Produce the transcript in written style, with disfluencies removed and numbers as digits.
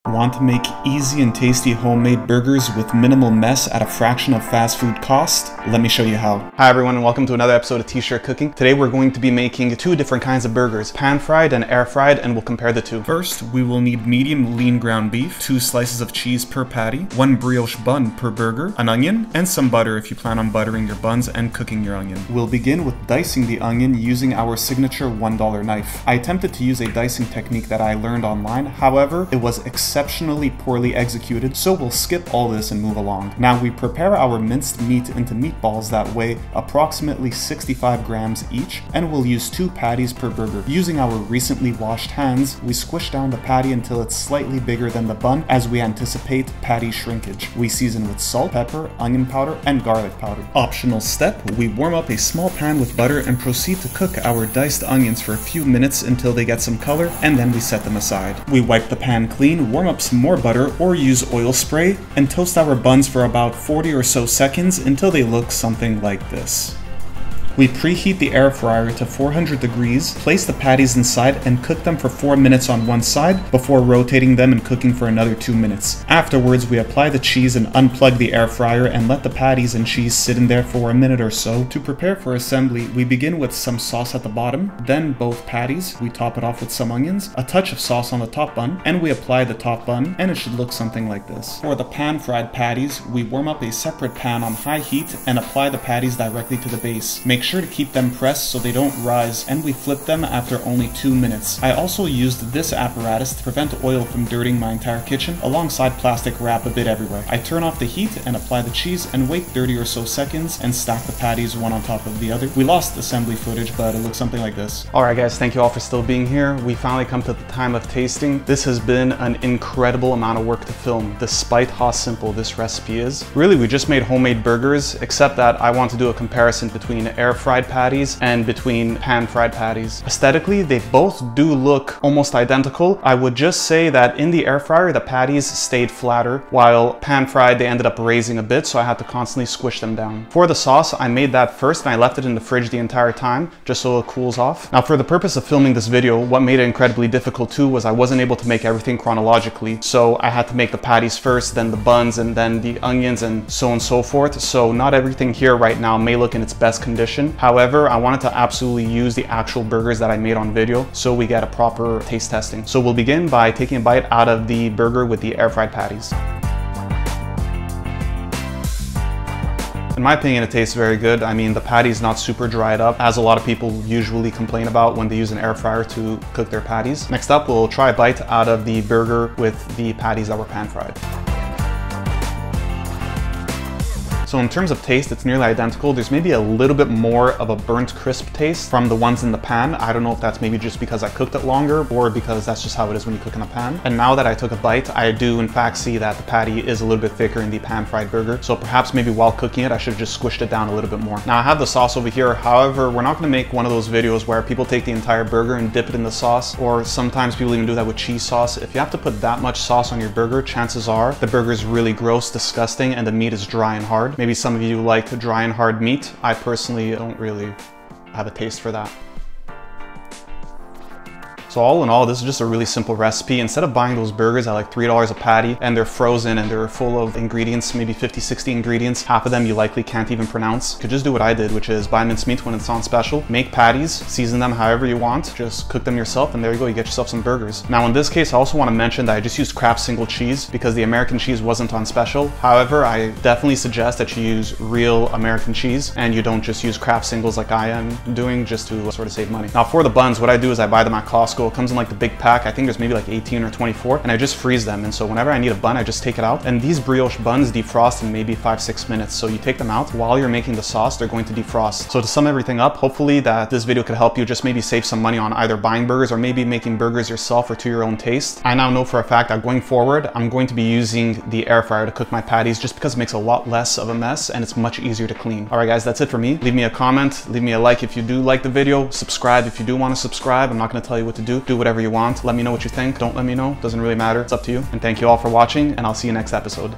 Want to make easy and tasty homemade burgers with minimal mess at a fraction of fast food cost? Let me show you how. Hi everyone and welcome to another episode of T-Shirt Cooking. Today we're going to be making two different kinds of burgers, pan fried and air fried, and we'll compare the two. First, we will need medium lean ground beef, 2 slices of cheese per patty, 1 brioche bun per burger, an onion, and some butter if you plan on buttering your buns and cooking your onion. We'll begin with dicing the onion using our signature $1 knife. I attempted to use a dicing technique that I learned online, however, it was exceptionally poorly executed, so we'll skip all this and move along. Now we prepare our minced meat into meatballs that weigh approximately 65 grams each, and we'll use 2 patties per burger. Using our recently washed hands, we squish down the patty until it's slightly bigger than the bun as we anticipate patty shrinkage. We season with salt, pepper, onion powder, and garlic powder. Optional step, we warm up a small pan with butter and proceed to cook our diced onions for a few minutes until they get some color, and then we set them aside. We wipe the pan clean, warm up some more butter or use oil spray, and toast our buns for about 40 or so seconds until they look something like this. We preheat the air fryer to 400 degrees, place the patties inside, and cook them for 4 minutes on one side before rotating them and cooking for another 2 minutes. Afterwards, we apply the cheese and unplug the air fryer and let the patties and cheese sit in there for a minute or so. To prepare for assembly, we begin with some sauce at the bottom, then both patties. We top it off with some onions, a touch of sauce on the top bun, and we apply the top bun, and it should look something like this. For the pan-fried patties, we warm up a separate pan on high heat and apply the patties directly to the base. Make sure to keep them pressed so they don't rise, and we flip them after only 2 minutes. I also used this apparatus to prevent oil from dirtying my entire kitchen, alongside plastic wrap a bit everywhere. I turn off the heat and apply the cheese and wait 30 or so seconds and stack the patties one on top of the other. We lost assembly footage, but it looks something like this. Alright guys, thank you all for still being here. We finally come to the time of tasting. This has been an incredible amount of work to film, despite how simple this recipe is. Really, we just made homemade burgers, except that I want to do a comparison between air fried patties and between pan fried patties. Aesthetically, they both do look almost identical. I would just say that in the air fryer, the patties stayed flatter, while pan fried, they ended up raising a bit, so I had to constantly squish them down. For the sauce, I made that first and I left it in the fridge the entire time, just so it cools off. Now, for the purpose of filming this video, what made it incredibly difficult too was I wasn't able to make everything chronologically, so I had to make the patties first, then the buns, and then the onions, and so on and so forth. So not everything here right now may look in its best condition. However, I wanted to absolutely use the actual burgers that I made on video so we get a proper taste testing. So we'll begin by taking a bite out of the burger with the air fried patties. In my opinion, it tastes very good. I mean, the patty's not super dried up, as a lot of people usually complain about when they use an air fryer to cook their patties. Next up, we'll try a bite out of the burger with the patties that were pan fried. So in terms of taste, it's nearly identical. There's maybe a little bit more of a burnt crisp taste from the ones in the pan. I don't know if that's maybe just because I cooked it longer or because that's just how it is when you cook in a pan. And now that I took a bite, I do in fact see that the patty is a little bit thicker in the pan fried burger. So perhaps maybe while cooking it, I should have just squished it down a little bit more. Now I have the sauce over here. However, we're not gonna make one of those videos where people take the entire burger and dip it in the sauce, or sometimes people even do that with cheese sauce. If you have to put that much sauce on your burger, chances are the burger is really gross, disgusting, and the meat is dry and hard. Maybe some of you like dry and hard meat. I personally don't really have a taste for that. So all in all, this is just a really simple recipe. Instead of buying those burgers at like $3 a patty and they're frozen and they're full of ingredients, maybe 50, 60 ingredients, half of them you likely can't even pronounce, you could just do what I did, which is buy minced meat when it's on special, make patties, season them however you want, just cook them yourself, and there you go, you get yourself some burgers. Now in this case, I also want to mention that I just used Kraft single cheese because the American cheese wasn't on special. However, I definitely suggest that you use real American cheese and you don't just use Kraft singles like I am doing just to sort of save money. Now for the buns, what I do is I buy them at Costco. It comes in like the big pack. I think there's maybe like 18 or 24, and I just freeze them. And so whenever I need a bun, I just take it out. And these brioche buns defrost in maybe 5-6 minutes. So you take them out while you're making the sauce, they're going to defrost. So to sum everything up, hopefully that this video could help you just maybe save some money on either buying burgers or maybe making burgers yourself or to your own taste. I now know for a fact that going forward, I'm going to be using the air fryer to cook my patties just because it makes a lot less of a mess and it's much easier to clean. All right guys, that's it for me. Leave me a comment, leave me a like if you do like the video, subscribe if you do want to subscribe. I'm not going to tell you what to do. Do whatever you want. Let me know what you think. Don't let me know. Doesn't really matter. It's up to you. And thank you all for watching, and I'll see you next episode.